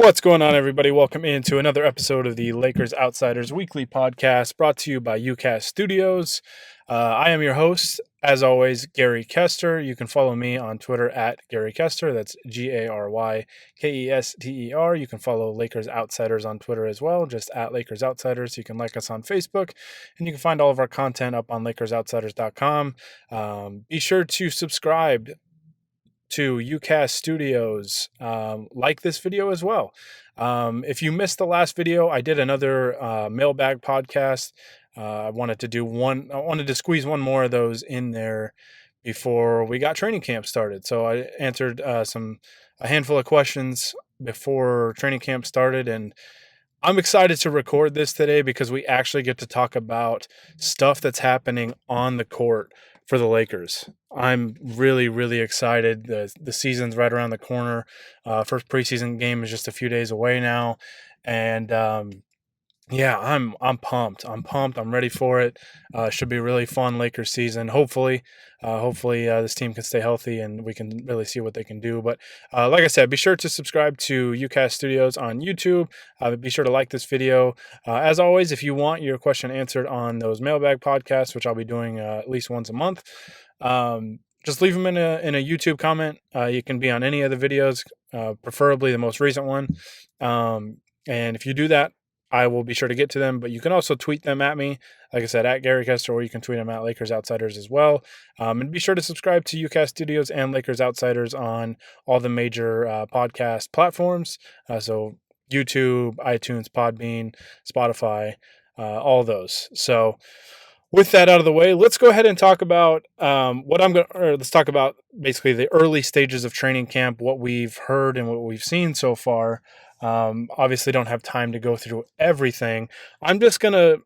What's going on, everybody? Welcome into another episode of the Lakers Outsiders Weekly Podcast, brought to you by UCast Studios. I am your host, as always, Gary Kester. You can follow me on Twitter at Gary Kester. That's GaryKester. You can follow Lakers Outsiders on Twitter as well, just at Lakers Outsiders. You can like us on Facebook, and you can find all of our content up on LakersOutsiders.com. Be sure to subscribe to UCast Studios. Like this video as well. If you missed the last video, I did another mailbag podcast. I wanted to squeeze one more of those in there before we got training camp started. So I answered a handful of questions before training camp started, and I'm excited to record this today because we actually get to talk about stuff that's happening on the court for the Lakers. I'm really, really excited. The season's right around the corner. First preseason game is just a few days away now, and yeah, I'm pumped. I'm pumped. I'm ready for it. Should be a really fun Lakers season. Hopefully, this team can stay healthy and we can really see what they can do. But like I said, be sure to subscribe to UCast Studios on YouTube. Be sure to like this video. As always, if you want your question answered on those mailbag podcasts, which I'll be doing at least once a month, just leave them in a YouTube comment. You can be on any of the videos, preferably the most recent one. And if you do that, I will be sure to get to them, but you can also tweet them at me, like I said, at Gary Kester, or you can tweet them at Lakers Outsiders as well. And be sure to subscribe to UCast Studios and Lakers Outsiders on all the major podcast platforms. So YouTube, iTunes, Podbean, Spotify, all those. So with that out of the way, let's go ahead and talk about let's talk about basically the early stages of training camp, what we've heard and what we've seen so far. Obviously, don't have time to go through everything. I'm just gonna.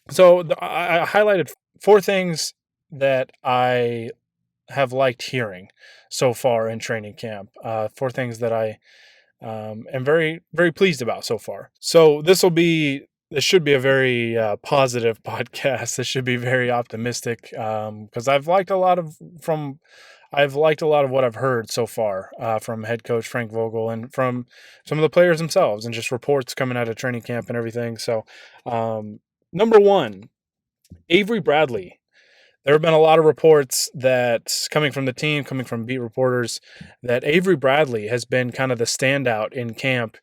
I highlighted 4 things that I have liked hearing so far in training camp. 4 things that I am very, very pleased about so far. So this should be a very positive podcast. This should be very optimistic because I've liked a lot of what I've heard so far from head coach Frank Vogel and from some of the players themselves, and just reports coming out of training camp and everything. So, number 1, Avery Bradley. There have been a lot of reports that coming from the team, coming from beat reporters, that Avery Bradley has been kind of the standout in camp,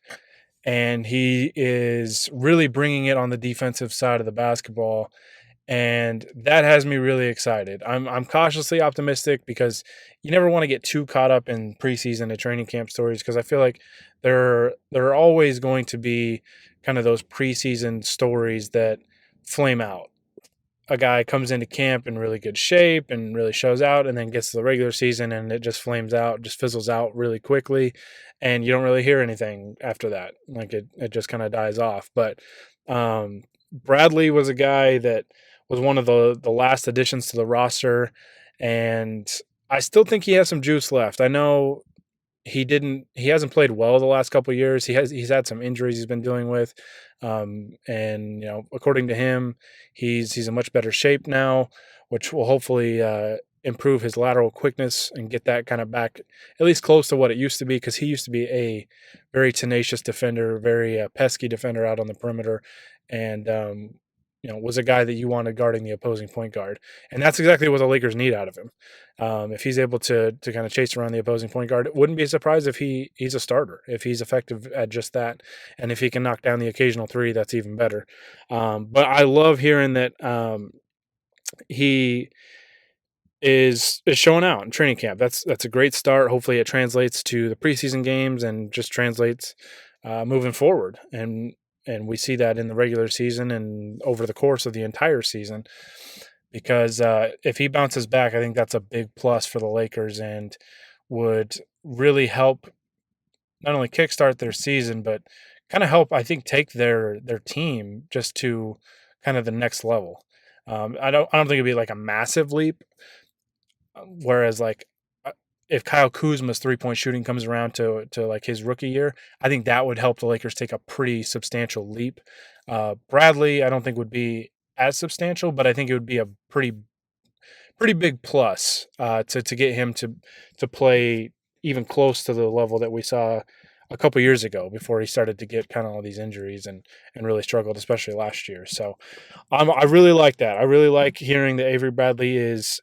and he is really bringing it on the defensive side of the basketball. And that has me really excited. I'm cautiously optimistic because you never want to get too caught up in preseason and training camp stories, because I feel like there are always going to be kind of those preseason stories that flame out. A guy comes into camp in really good shape and really shows out, and then gets to the regular season and it just flames out, just fizzles out really quickly, and you don't really hear anything after that. Like it just kind of dies off. But Bradley was a guy that was one of the last additions to the roster, and I still think he has some juice left. I know he hasn't played well the last couple of years. He's had some injuries he's been dealing with, and according to him, he's in much better shape now, which will hopefully improve his lateral quickness and get that kind of back at least close to what it used to be, because he used to be a very tenacious defender, very pesky defender out on the perimeter, and was a guy that you wanted guarding the opposing point guard. And that's exactly what the Lakers need out of him. If he's able to kind of chase around the opposing point guard, it wouldn't be surprised if he's a starter, if he's effective at just that. And if he can knock down the occasional 3, that's even better. But I love hearing that he is showing out in training camp. That's a great start. Hopefully it translates to the preseason games and just translates moving forward. And we see that in the regular season and over the course of the entire season, because if he bounces back, I think that's a big plus for the Lakers and would really help not only kickstart their season, but kind of help, I think, take their team just to kind of the next level. I don't think it'd be like a massive leap. Whereas if Kyle Kuzma's 3-point shooting comes around to like his rookie year, I think that would help the Lakers take a pretty substantial leap. Bradley, I don't think would be as substantial, but I think it would be a pretty big plus to get him to play even close to the level that we saw a couple years ago before he started to get kind of all these injuries and really struggled, especially last year. So I really like that. I really like hearing that Avery Bradley is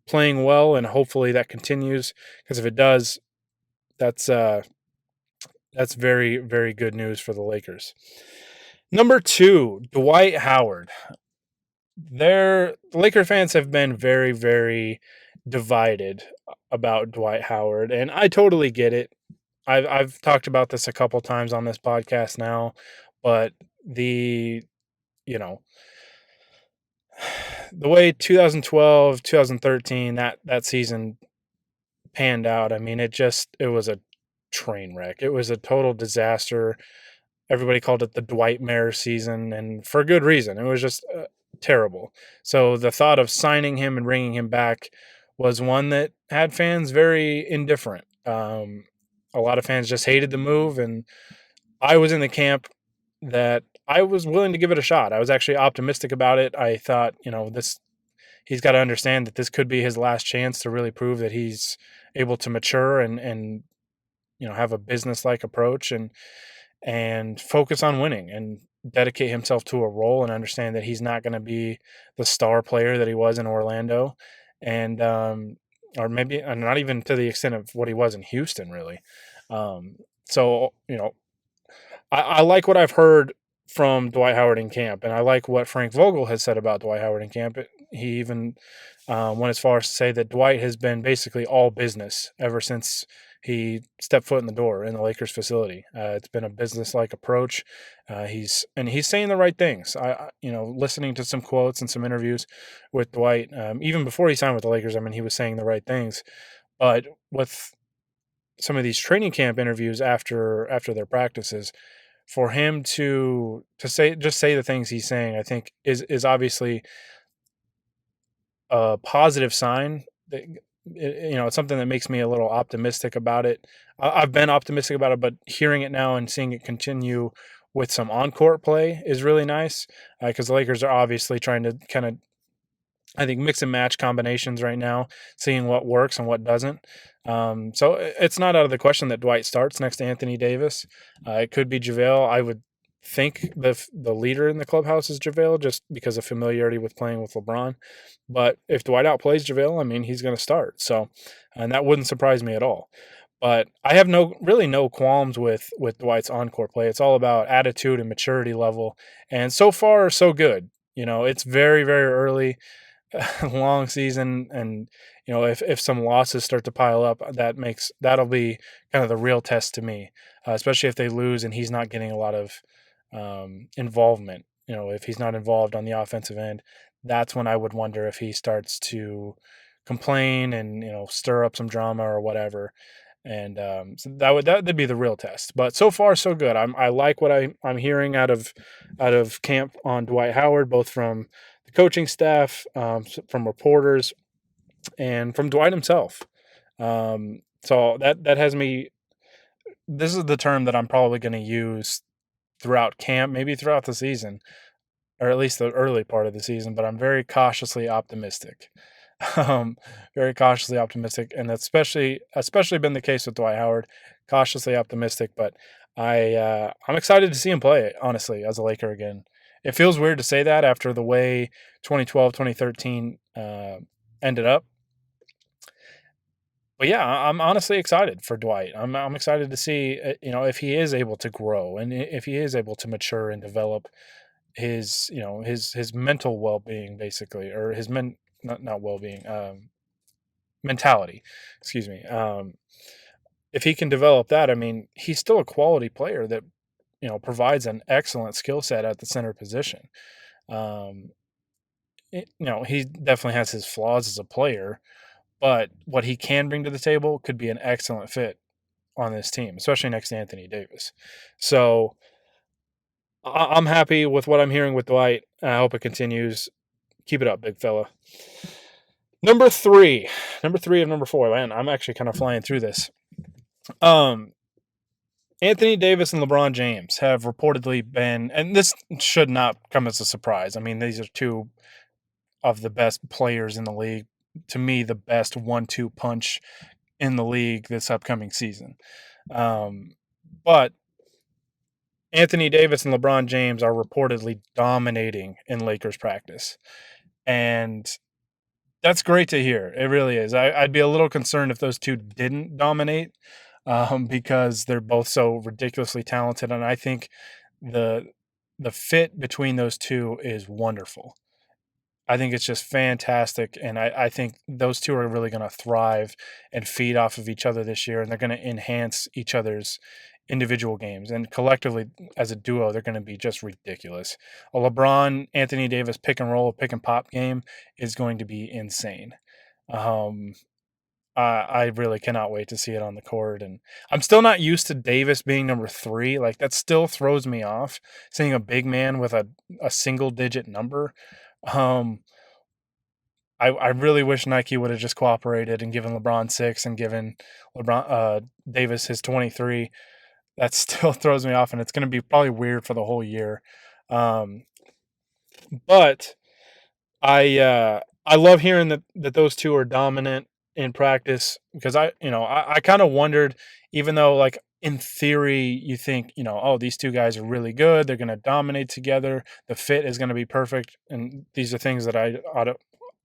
playing well, and hopefully that continues. Because if it does, that's that's very, very good news for the Lakers. Number 2, Dwight Howard. The Laker fans have been very, very divided about Dwight Howard, and I totally get it. I've talked about this a couple times on this podcast now, but the you know the way 2012, 2013 that season panned out, I mean, it was a train wreck. It was a total disaster. Everybody called it the Dwight Mayer season, and for good reason. It was just terrible. So the thought of signing him and bringing him back was one that had fans very indifferent. A lot of fans just hated the move, and I was in the camp that I was willing to give it a shot. I was actually optimistic about it. I thought, this he's got to understand that this could be his last chance to really prove that he's able to mature and have a business like approach and focus on winning and dedicate himself to a role and understand that he's not going to be the star player that he was in Orlando, and or maybe not even to the extent of what he was in Houston, really. So I like what I've heard from Dwight Howard in camp, and I like what Frank Vogel has said about Dwight Howard in camp. He even went as far as to say that Dwight has been basically all business ever since he stepped foot in the door in the Lakers facility. It's been a business-like approach. He's saying the right things. Listening to some quotes and some interviews with Dwight, even before he signed with the Lakers, I mean, he was saying the right things. But with some of these training camp interviews after their practices, for him to say the things he's saying, I think is obviously a positive sign. It's something that makes me a little optimistic about it. I've been optimistic about it, but hearing it now and seeing it continue with some on-court play is really nice, because the Lakers are obviously trying to kind of, I think, mix and match combinations right now, seeing what works and what doesn't. So it's not out of the question that Dwight starts next to Anthony Davis. It could be JaVale. I would think the leader in the clubhouse is JaVale, just because of familiarity with playing with LeBron. But if Dwight outplays JaVale, I mean, he's going to start. So, and that wouldn't surprise me at all. But I have no qualms with Dwight's on-court play. It's all about attitude and maturity level. And so far, so good. It's very, very early. Long season, and if some losses start to pile up, that'll be kind of the real test to me, especially if they lose and he's not getting a lot of involvement. If he's not involved on the offensive end, that's when I would wonder if he starts to complain and stir up some drama or whatever. And so that'd be the real test. But so far, so good. I like what I'm hearing out of camp on Dwight Howard, both from the coaching staff, from reporters, and from Dwight himself. So that has me. This is the term that I'm probably going to use throughout camp, maybe throughout the season, or at least the early part of the season. But I'm very cautiously optimistic. Um, Very cautiously optimistic, and that's especially been the case with Dwight Howard. Cautiously optimistic, but I'm excited to see him play, honestly, as a Laker again. It feels weird to say that after the way 2012, 2013 ended up. But yeah, I'm honestly excited for Dwight. I'm excited to see if he is able to grow and if he is able to mature and develop his his mental well-being, basically, or his not well-being, mentality, excuse me. If he can develop that, I mean, he's still a quality player that provides an excellent skill set at the center position. um, he definitely has his flaws as a player, but what he can bring to the table could be an excellent fit on this team, especially next to Anthony Davis. So I'm happy with what I'm hearing with Dwight. I hope it continues. Keep it up, big fella. Number three of number four. Man, I'm actually kind of flying through this. Anthony Davis and LeBron James have reportedly been, and this should not come as a surprise. I mean, these are two of the best players in the league. To me, the best 1-2 punch in the league this upcoming season. But Anthony Davis and LeBron James are reportedly dominating in Lakers practice. And that's great to hear. It really is. I'd be a little concerned if those two didn't dominate, because they're both so ridiculously talented. And I think the the fit between those two is wonderful. I think it's just fantastic, and I think those two are really going to thrive and feed off of each other this year, and they're going to enhance each other's individual games. And collectively, as a duo, they're going to be just ridiculous. A LeBron Anthony Davis pick and roll, pick and pop game is going to be insane. Um, I really cannot wait to see it on the court, and I'm still not used to Davis being number 3. Like that still throws me off. Seeing a big man with a single digit number. Um, I really wish Nike would have just cooperated and given LeBron 6 and given LeBron Davis his 23. That still throws me off, and it's going to be probably weird for the whole year. Um, but I love hearing that those two are dominant in practice, because I kind of wondered, even though like in theory you think, oh, these two guys are really good, they're going to dominate together, the fit is going to be perfect, and these are things that I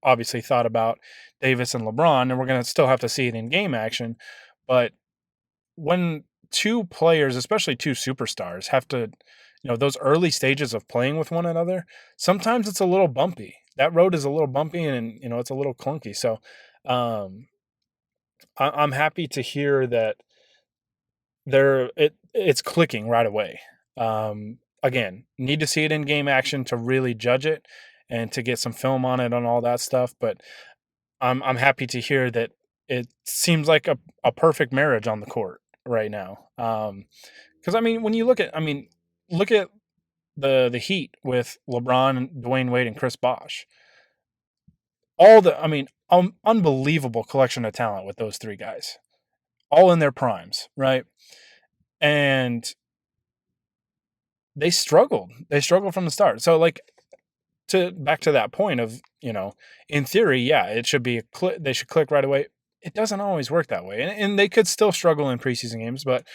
obviously thought about Davis and LeBron, and we're going to still have to see it in game action. But when two players, especially two superstars, have to, those early stages of playing with one another, sometimes it's a little bumpy. That road is a little bumpy, and it's a little clunky. So, um, I'm happy to hear that it's clicking right away. Again, need to see it in game action to really judge it and to get some film on it and all that stuff. But I'm happy to hear that it seems like a perfect marriage on the court right now. Because I mean, when you look at the Heat with LeBron, Dwayne Wade, and Chris Bosh. Unbelievable collection of talent with those three guys, all in their primes, right? And they struggled. They struggled from the start. So, like, to back to that point of, in theory, yeah, it should be they should click right away. It doesn't always work that way, and they could still struggle in preseason games. But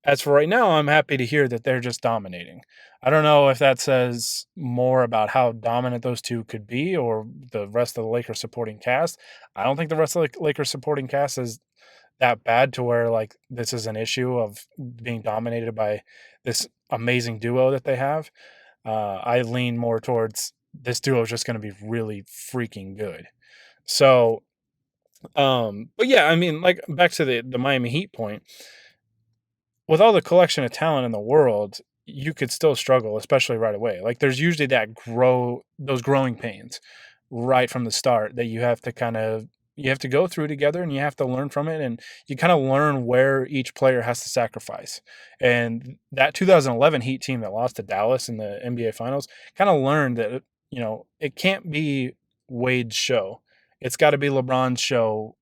as for right now, I'm happy to hear that they're just dominating. I don't know if that says more about how dominant those two could be or the rest of the Lakers supporting cast. I don't think the rest of the Lakers supporting cast is that bad to where like this is an issue of being dominated by this amazing duo that they have. I lean more towards this duo is just going to be really freaking good. So, but yeah, I mean, like back to the Miami Heat point, with all the collection of talent in the world, you could still struggle, especially right away. Like there's usually those growing pains right from the start that you have to go through together, and you have to learn from it, and you kind of learn where each player has to sacrifice. And that 2011 Heat team that lost to Dallas in the NBA Finals kind of learned that it can't be Wade's show. It's got to be LeBron's show,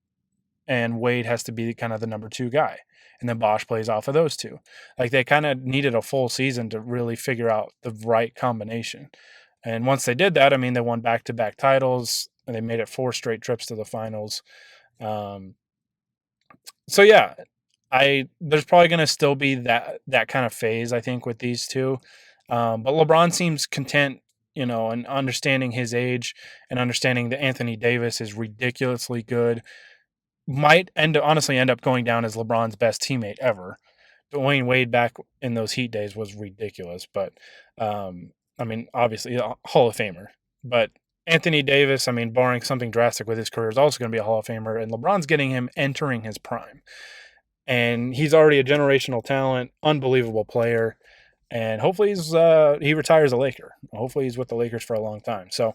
and Wade has to be kind of the number 2 guy. And then Bosh plays off of those two. Like they kind of needed a full season to really figure out the right combination. And once they did that, I mean, they won back-to-back titles, and they made it 4 straight trips to the finals. Um, so yeah, there's probably going to still be that kind of phase, I think, with these two. But LeBron seems content, and understanding his age and understanding that Anthony Davis is ridiculously good. Might honestly end up going down as LeBron's best teammate ever. Dwayne Wade back in those Heat days was ridiculous, but I mean, obviously a Hall of Famer. But Anthony Davis, I mean, barring something drastic with his career, is also going to be a Hall of Famer, and LeBron's getting him entering his prime. And he's already a generational talent, unbelievable player, and hopefully he retires a Laker. Hopefully he's with the Lakers for a long time. So,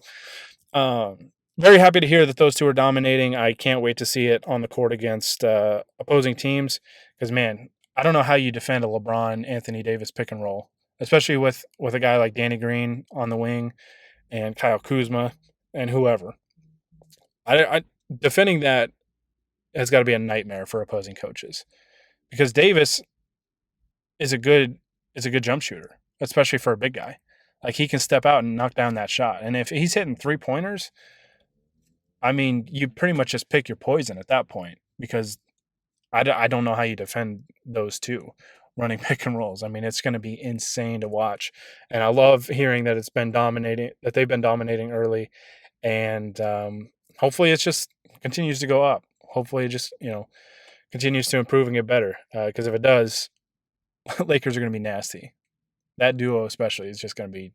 very happy to hear that those two are dominating. I can't wait to see it on the court against opposing teams, because, man, I don't know how you defend a LeBron Anthony Davis pick and roll, especially with a guy like Danny Green on the wing and Kyle Kuzma and whoever. Defending that has got to be a nightmare for opposing coaches, because Davis is a good jump shooter, especially for a big guy. Like he can step out and knock down that shot, and if he's hitting 3-pointers, I mean, you pretty much just pick your poison at that point, because I don't know how you defend those two. running pick and rolls. I mean, it's going to be insane to watch. And I love hearing that they've been dominating early. And hopefully it just continues to go up. Hopefully it just, continues to improve and get better. Because if it does, Lakers are going to be nasty. That duo, especially, is just going to be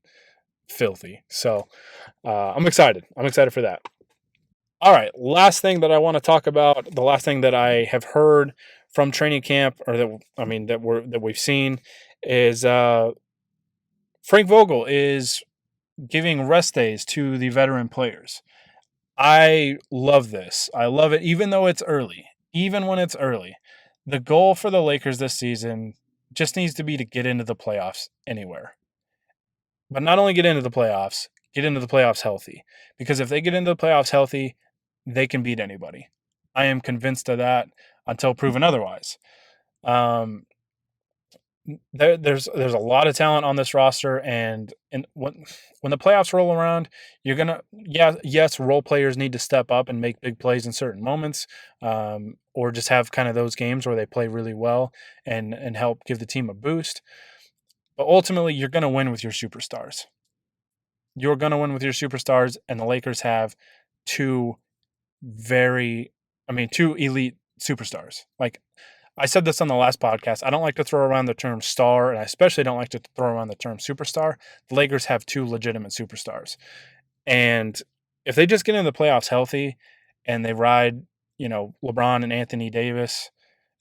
filthy. So I'm excited. I'm excited for that. All right, last thing that I want to talk about, the last thing that I have heard from training camp, or that we've seen, is Frank Vogel is giving rest days to the veteran players. I love this. I love it, even though it's early. Even when it's early, the goal for the Lakers this season just needs to be to get into the playoffs anywhere. But not only get into the playoffs healthy. Because if they get into the playoffs healthy, they can beat anybody. I am convinced of that until proven otherwise. Um, there's a lot of talent on this roster, and when the playoffs roll around, you're gonna yes, role players need to step up and make big plays in certain moments, or just have kind of those games where they play really well and help give the team a boost. But ultimately, you're gonna win with your superstars. You're gonna win with your superstars, and the Lakers have two very, two elite superstars. Like I said this on the last podcast. I don't like to throw around the term star, and I especially don't like to throw around the term superstar. The Lakers have two legitimate superstars. And if they just get into the playoffs healthy and they ride, LeBron and Anthony Davis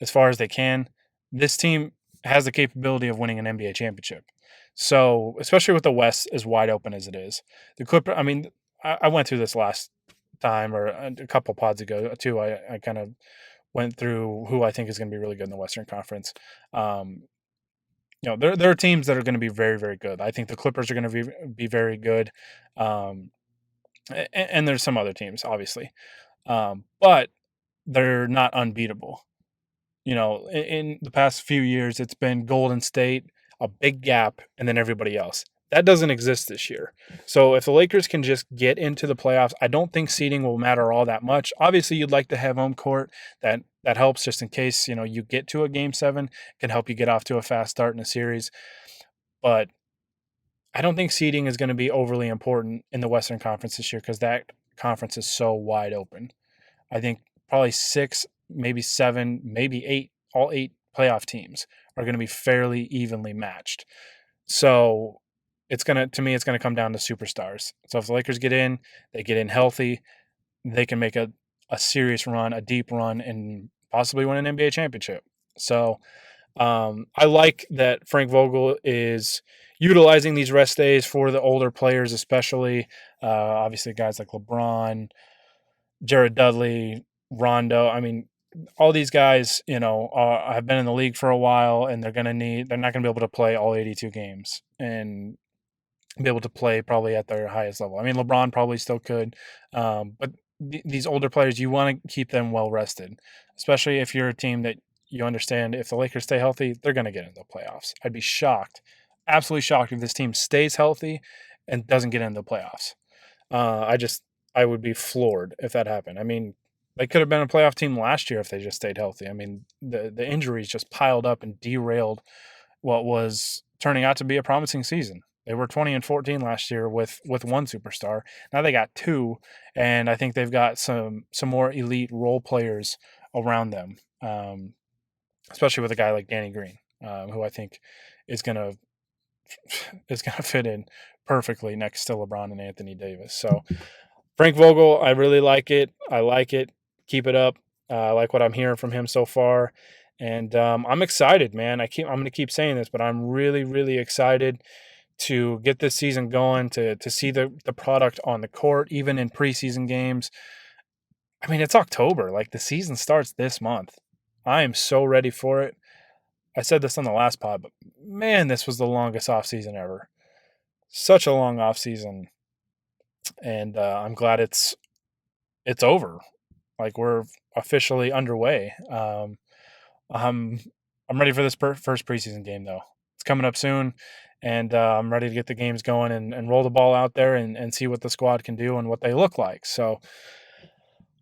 as far as they can, this team has the capability of winning an NBA championship. So, especially with the West as wide open as it is, the Clipper. I went through this last time or a couple pods ago too. I kind of went through who I think is going to be really good in the Western Conference. Um, there are teams that are going to be very, very good. I think the Clippers are going to be very good, and there's some other teams, obviously, but they're not unbeatable. In the past few years, it's been Golden State, a big gap, and then everybody else. That doesn't exist this year. So if the Lakers can just get into the playoffs, I don't think seeding will matter all that much. Obviously, you'd like to have home court. That helps just in case, you get to a game 7, can help you get off to a fast start in a series. But I don't think seeding is going to be overly important in the Western Conference this year because that conference is so wide open. I think probably 6, maybe 7, maybe 8, all 8 playoff teams are going to be fairly evenly matched. So to me, it's going to come down to superstars. So if the Lakers get in, they get in healthy, they can make a serious run, a deep run, and possibly win an NBA championship. So I like that Frank Vogel is utilizing these rest days for the older players, especially obviously guys like LeBron, Jared Dudley, Rondo. All these guys, have been in the league for a while, and they're not going to be able to play all 82 games and be able to play probably at their highest level. LeBron probably still could, but these older players, you want to keep them well rested, especially if you're a team that you understand if the Lakers stay healthy, they're going to get into the playoffs. I'd be shocked, absolutely shocked if this team stays healthy and doesn't get into the playoffs. I would be floored if that happened. They could have been a playoff team last year if they just stayed healthy. The injuries just piled up and derailed what was turning out to be a promising season. They were 20-14 last year with one superstar. Now they got 2, and I think they've got some more elite role players around them, especially with a guy like Danny Green, who I think is gonna fit in perfectly next to LeBron and Anthony Davis. So Frank Vogel, I really like it. I like it. Keep it up. I like what I'm hearing from him so far. And I'm excited, man. I'm going to keep saying this, but I'm really, really excited to get this season going, to see the product on the court, even in preseason games. It's October. Like, the season starts this month. I am so ready for it. I said this on the last pod, but man, this was the longest offseason ever. Such a long offseason. And I'm glad it's over. Like, we're officially underway. I'm ready for this first preseason game, though. It's coming up soon, and I'm ready to get the games going and roll the ball out there and see what the squad can do and what they look like. So,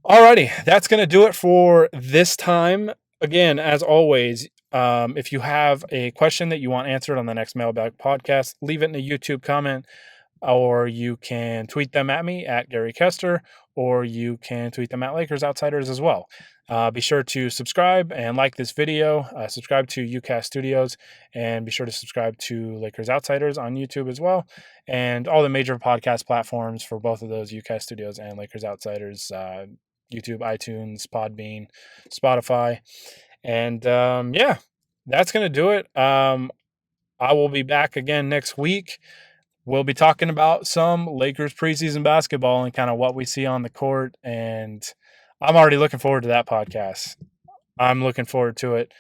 alrighty, that's going to do it for this time. Again, as always, If you have a question that you want answered on the next Mailbag podcast, leave it in the YouTube comment, or you can tweet them at me at Gary Kester, or you can tweet them at Lakers Outsiders as well. Be sure to subscribe and like this video. Subscribe to UCast Studios, and be sure to subscribe to Lakers Outsiders on YouTube as well, and all the major podcast platforms for both of those, UCast Studios and Lakers Outsiders. YouTube, iTunes, Podbean, Spotify. And yeah, that's going to do it. I will be back again next week. We'll be talking about some Lakers preseason basketball and kind of what we see on the court. And I'm already looking forward to that podcast. I'm looking forward to it.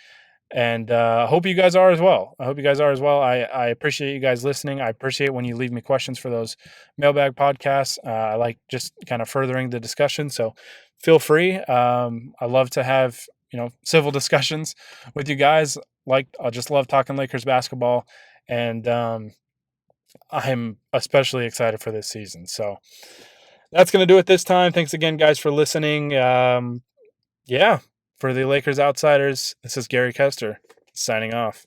And I hope you guys are as well. I appreciate you guys listening. I appreciate when you leave me questions for those mailbag podcasts. I like just kind of furthering the discussion. So feel free. I love to have, civil discussions with you guys. I just love talking Lakers basketball. And I'm especially excited for this season. So that's going to do it this time. Thanks again, guys, for listening. Yeah, for the Lakers Outsiders, this is Gary Kester signing off.